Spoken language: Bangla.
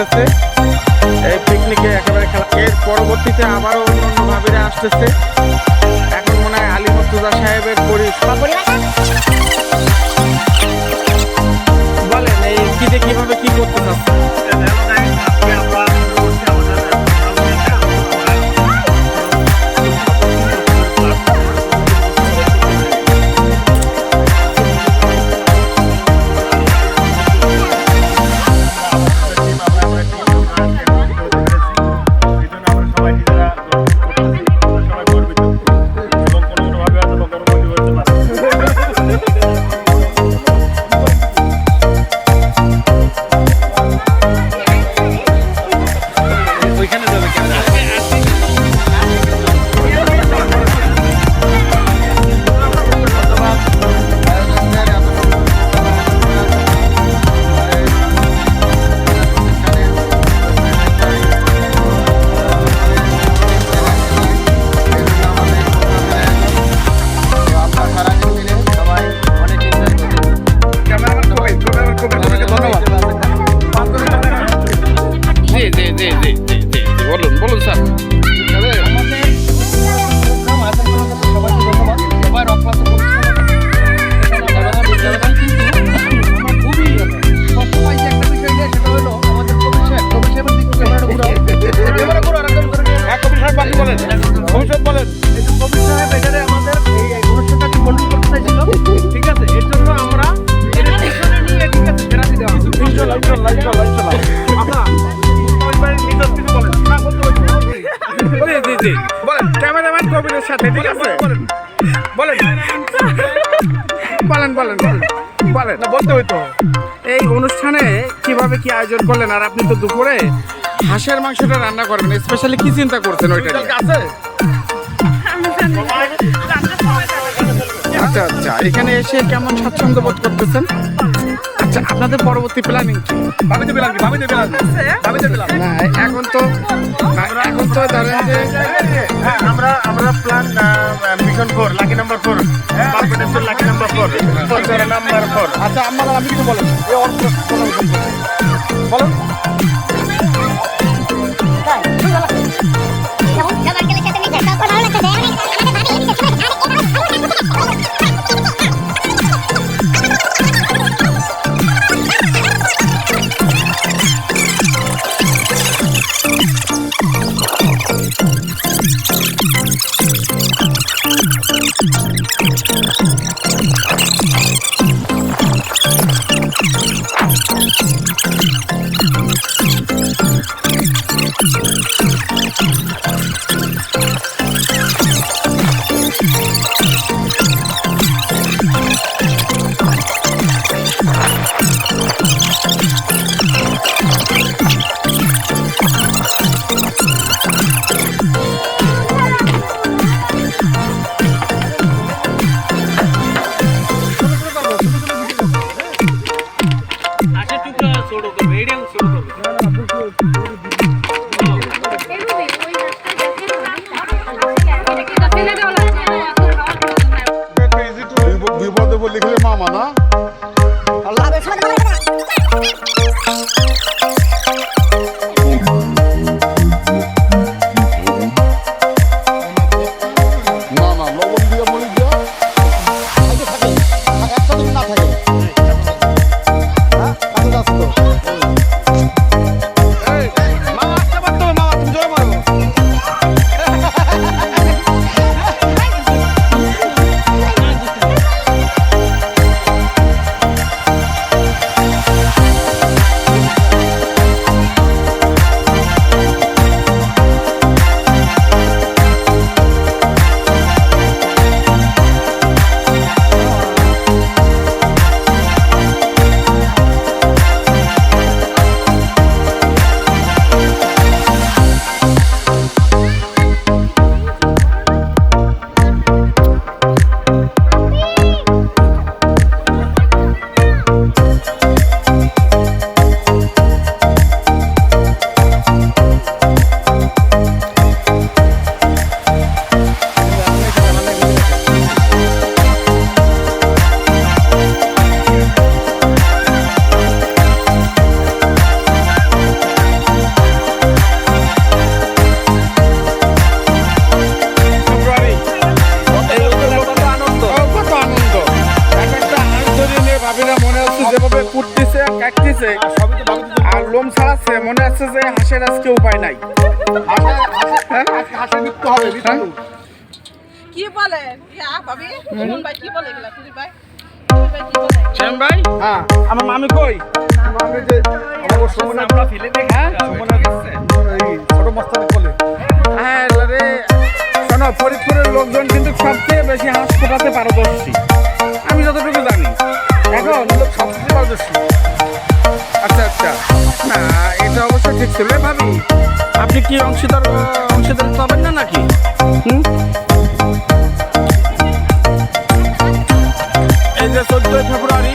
আসতেছে এই পিকনিকে একেবারে খেলা। এর পরবর্তীতে আবারও অন্য ভাবিরা আসতেছে। এখন মনে হয় আলী মুর্তজা সাহেবের বলেন এই কিতে কিভাবে কি করতে চাচ্ছেন? বলুন স্যার। ঠিক আছে, এর জন্য আমরা ক্যামেরাম্যান কবিরের সাথে ঠিক আছে বলেন বলেন বলেন বলেন না বলতে হইতো। এই অনুষ্ঠানে কিভাবে কি আয়োজন করলেন? আর আপনি তো দুপুরে হাঁসের মাংসটা রান্না করবেন, স্পেশালি কি চিন্তা করছেন ওইটা আছে? আচ্ছা আচ্ছা, এখানে এসে কেমন স্বাচ্ছন্দ্য বোধ করতেছেন? আচ্ছা, আপনাদের পরবর্তী প্ল্যানিং কি? না এখন তো ধরেন যে আমরা plan mission 4 lucky number 4 perfect lucky number 4 number 4। আচ্ছা আমি কিছু বলেন বলুন। যে হাঁসের আজকে উপায় নাই। হ্যাঁ? হাঁসের মৃত্যু হবে হ্যাঁ? কি বলে ভাবি সুমন ভাই কি বলে এগুলা কুলি ভাই কুলি ভাই কি বলে শ্যাম ভাই, হ্যাঁ আমার মামি কই? আমি যে আমার সময় আমরা ফেলে দেখি হ্যাঁ? এই ছোট মস্তান বলে হ্যাঁ রে, শোনো, ফরিদপুরের লোকজন কিন্তু সবচেয়ে বেশি হাঁস ফোটাতে পারদর্শী, আমি যতটুকু জানি। এখন সবচেয়ে পারদর্শী। আচ্ছা আচ্ছা, না এটা অবশ্য ঠিক ছিল। এ ভাবি, আপনি কি অংশীদার হবেন না নাকি? হুম? এই যে 14 ফেব্রুয়ারি